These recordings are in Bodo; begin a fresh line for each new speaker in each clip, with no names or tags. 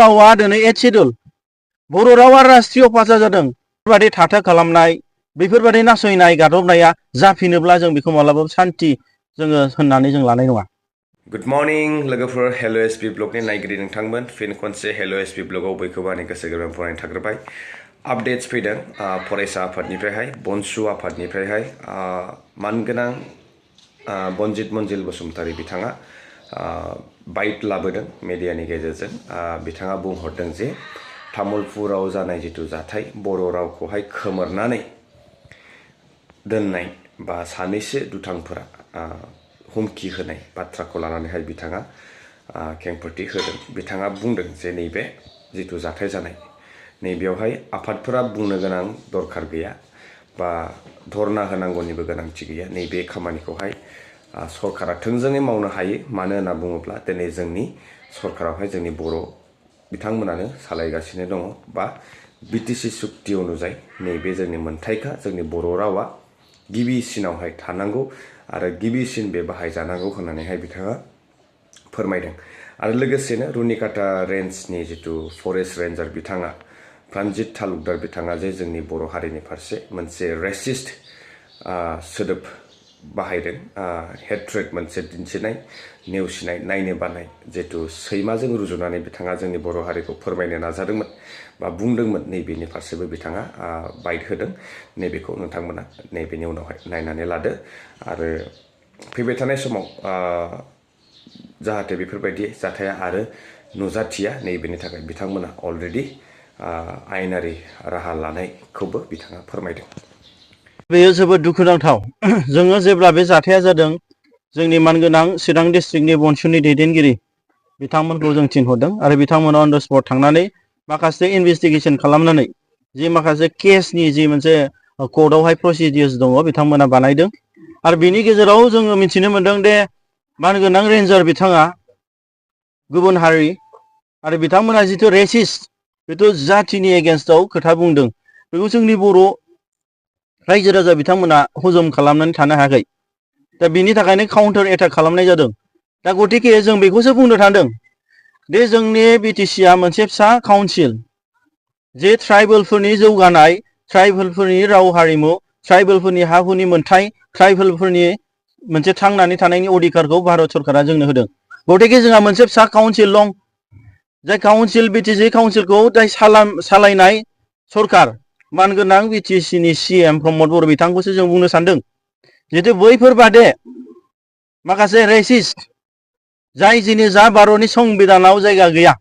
रावा दिनै 8 शेड्यूल बर' रावा राष्ट्रीय भाषा जादों बेफोरबादि थाथा खालामनाय बेफोरबादि नासयनाय गादबनाया जाफिनोब्ला जों बेखौ मालाबाबो शान्ति जोङो होननानै जों लानाय नङा।
गुड मर्निं लोगोफोर HelloSbvlog नि नायगिरि नोंथांमोन फिन खनसे HelloSbvlog आव बयखौबो आंनि गोसो गोरबोनिफ्राय फरायनो थाग्रोबाय। आपडेट्स फैदों फरायसा आफादनिफ्रायहाय BoNSU आफादनिफ्रायहाय मानगोनां बनजित मनजिल बसुमतारी बिथाङा बाइट लाबोदों मिडियानि गेजेरजों। बिथाङा बुंहरदों जे तामुलपुराव जानाय जिथु जाथाय बर' रावखौहाय खोमोरनानै दोननाय बा सानैसो दुथांफोरा हुमखि होनाय बाथ्राखौ लानानैहाय बिथाङा खेंफोरथि होदों। बिथाङा बुंदों जे नैबे जिथु जाथाय जानाय नैबेयावहाय आफादफोरा बुंनो गोनां दरखार गैया बा धरना होनांगौनिबो गोनांथि गैया। नैबे खामानिखौहाय सरकारा थोंजोङै मावनो हायो। मानो होनना बुङोब्ला दिनै जोंनि सरकारावहाय जोंनि बर' बिथांमोनानो सालायगासिनो दङ बा BTC सुक्ति अनुजाय नैबे जोंनि मोनथायखा जोंनि बर' रावा गिबिसिनावहाय थानांगौ आरो गिबिसिन बे बाहायजानांगौ होननानैहाय बिथाङा फोरमायदों। आरो लोगोसेनो रुनिकाटा रेन्जनि जिथु फरेस्ट रेन्जार बिथाङा प्रानजित तालुकदार बिथाङा जे जोंनि बर' हारिनि फारसे मोनसे रेसिस्ट सोदोब बाहायदों, हेट्रेड मोनसे दिन्थिनाय नेवसिनाय नायनो बानाय जिथु सैमाजों रुजुनानै बिथाङा जोंनि बर' हारिखौ फोरमायनो नाजादोंमोन बा बुंदोंमोन। नैबेनि फारसेबो बिथाङा बाइट होदों। नैबेखौ नोंथांमोना नैबेनि उनावहाय नायनानै लादो आरो फैबाय थानाय समाव जाहाथे बेफोरबायदि जाथाया आरो नुजाथिया नैबेनि थाखाय बिथांमोना अलरेडि आयेनारि राहा लानायखौबो बिथाङा फोरमायदों।
बेयो जोबोद दुखुनांथाव। जोङो जेब्ला बे जाथाया जादों जोंनि मानगोनां चिरां डिस्ट्रिक्टनि बनसुनि दैदेनगिरि बिथांमोनखौ जों थिनहरदों आरो बिथांमोना अन द स्पट थांनानै माखासे इनभेस्टिगेशन खालामनानै जि माखासे केसनि जि मोनसे कर्टआवहाय प्रसिडियर्स दङ बिथांमोना बानायदों। आरो बिनि गेजेराव जोङो मिथिनो मोनदों दे मानगोनां रेन्जार बिथाङा गुबुन हारि आरो बिथांमोना जिथु रेसिस्ट बेथ' जातिनि एगेन्स्टआव खोथा बुंदों बेखौ जोंनि बर' रायजो राजा बिथांमोना हजम खालामनानै थानो हायाखै। दा बिनि थाखायनो काउन्टार एटाक खालामनाय जादों। दा गतिके जों बेखौसो बुंनो थांदों दे जोंनि BTCआ मोनसे फिसा काउन्सिल जे ट्राइबेलफोरनि जौगानाय, ट्राइबेलफोरनि राव हारिमु, ट्राइबेलफोरनि हा हुनि मोनथाय, ट्राइबेलफोरनि मोनसे थांनानै थानायनि अधिकारखौ भारत सरकारा जोंनो होदों। गतिके जोंहा मोनसे फिसा काउन्सिल दं। जाय काउन्सिल BTC काउन्सिलखौ जाय सालायनाय सरकार मानगोनां BTCनि CM प्रमोद बिथांखौसो जों बुंनो सानदों। जितु बैफोर बादे माखासे रेसिस्ट जाय जिनिसा भारतनि संबिधानाव जायगा गैया,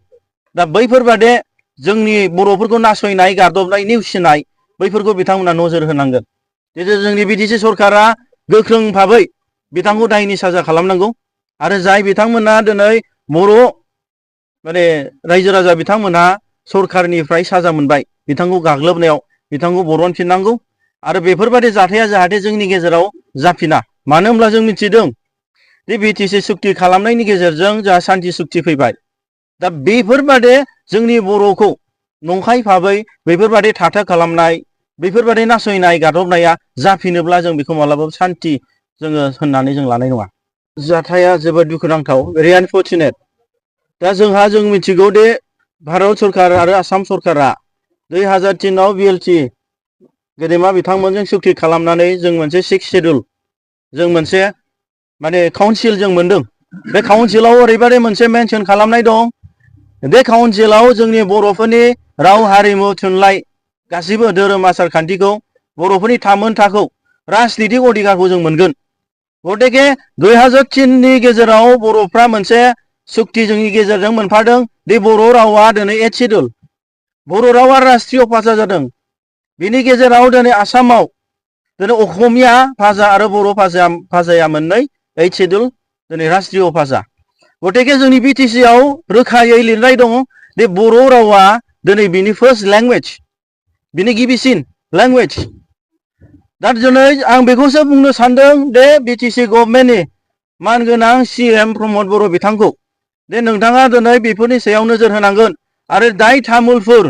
दा बैफोर बादे जोंनि बर'फोरखौ नासयनाय गादबनाय नेवसिनाय बैफोरखौ बिथांमोना नोजोर होनांगोन। जितु जोंनि BTC सरकारा गोख्रों भाबै बिथांखौ दायनि साजा खालामनांगौ आरो जाय बिथांमोना दिनै बर' रायजो राजा बिथांमोनहा सरकारनिफ्राय साजा मोनबाय बिथांखौ गाग्लोबनायाव बिथांखौ बरनफिननांगौ आरो बेफोरबादि जाथाया जाहाथे जोंनि गेजेराव जाफिना। मानो होनब्ला जों मिथिदों जे BTC सुक्ति खालामनायनि गेजेरजों जोंहा शान्ति सुक्ति फैबाय। दा बेफोरबादि जोंनि बर'खौ नंखाय भाबै बेफोरबादि थाथा खालामनाय बेफोरबादि नासयनाय गादबनाया जाफिनोब्ला जों बेखौ मालाबाबो शान्ति जोङो होननानै जों लानाय नङा। जाथाया जोबोद दुखुनांथाव, भेरि आनफर्चुनेट। दा जों मिथिगौ दे भारत सरकार आरो आसाम सरकारा 2003 आव BLT गेदेमा बिथांमोनजों सुक्ति खालामनानै जों मोनसे 6 शेड्यूल जों मोनसे काउन्सिल जों मोनदों। बे काउन्सिलाव ओरैबादि मोनसे मेनसन खालामनाय दं, बे काउन्सिलाव जोंनि बर'फोरनि राव हारिमु थुनलाइ गासिबो धोरोम आसार खान्थिखौ बर'फोरनि थामोनथाखौ राजनितिक अधिकारखौ जों मोनगोन। गतिके 2003 नि गेजेराव बर'फ्रा मोनसे सुक्ति जोंनि गेजेरजों मोनफादों दि बर' रावा दिनै 8 शेड्यूल बर' रावा राष्ट्रीय भाषा जादों। बिनि गेजेराव दिनै आसामाव दिनै असमिया भाषा आरो बर' भाषाया मोननै 8 शेड्यूल दिनै राष्ट्रीय भाषा। गतिके जोंनि BTC आव रोखायै लिरनाय दङ दि बर' रावा दिनै बिनि फार्स्ट लेंगुवेज, बिनि गिबिसिन लेंगुवेज। दा दिनै आं बेखौसो बुंनो सानदों दे BTC गभर्नमेन्टनि मानगोनां CM प्रमोद बिथांखौ दे नोंथाङा दिनै बेफोरनि सायाव नोजोर होनांगोन आरो जाय तामुलपुर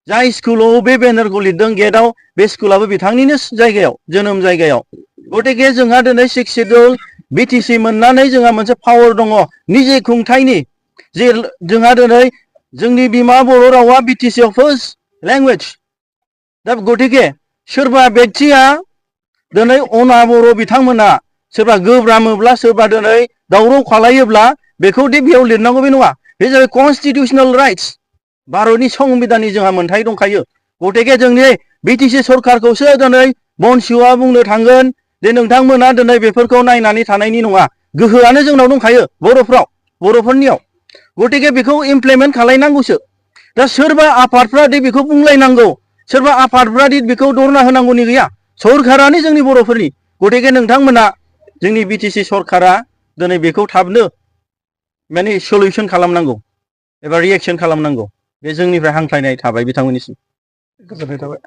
जाय स्कुलाव बे बेनारखौ लिरदों गेटआव बे स्कुलाबो बिथांनिनो जायगायाव जोनोम जायगायाव। गतिके जोंहा दिनै 6 शेड्यूल BTC मोननानै जोंहा मोनसे पावार दङ निजे खुंथायनि जे जोंहा दिनै जोंनि बिमा बर' रावा BTC आव फार्स्ट लेंगुवेज दा गतिके सोरबा बेक्तिया दिनै अना बर' बिथांमोना सोरबा गोब्रामोब्ला सोरबा दिनै दावराव खालायोब्ला बेखौ दि बेयाव लिरनांगौ बे नङा बे जाबाय कनस्टिटिउसनेल राइट्स भारतनि संबिधाननि जोंहा मोनथाय दंखायो गतिके जोंनि BTC सरकारखौसो दिनै BoNSUआ बुंनो थांगोन जे नोंथांमोना दिनै बेफोरखौ नायनानै थानायनि नङा गोहोआनो जोंनाव दंखायो बर'फोरनियाव गतिके बेखौ इमप्लिमेन्ट खालायनांगौसो दा सोरबा आफादफ्रा दि बेखौ बुंलायनांगौ सोरबा आफादफ्रा दि बेखौ दरना होनांगौनि गैया सरकारानो जोंनि बर'फोरनि गतिके नोंथांमोना जोंनि BTC सरकारा दिनै बेखौ थाबनो माने सल्युसन खालामनांगौ एबा रिएक्शन खालामनांगौ बे जोंनिफ्राय हांख्रायनाय थाबाय बिथांमोननिसिम गोजोननाय थाबाय।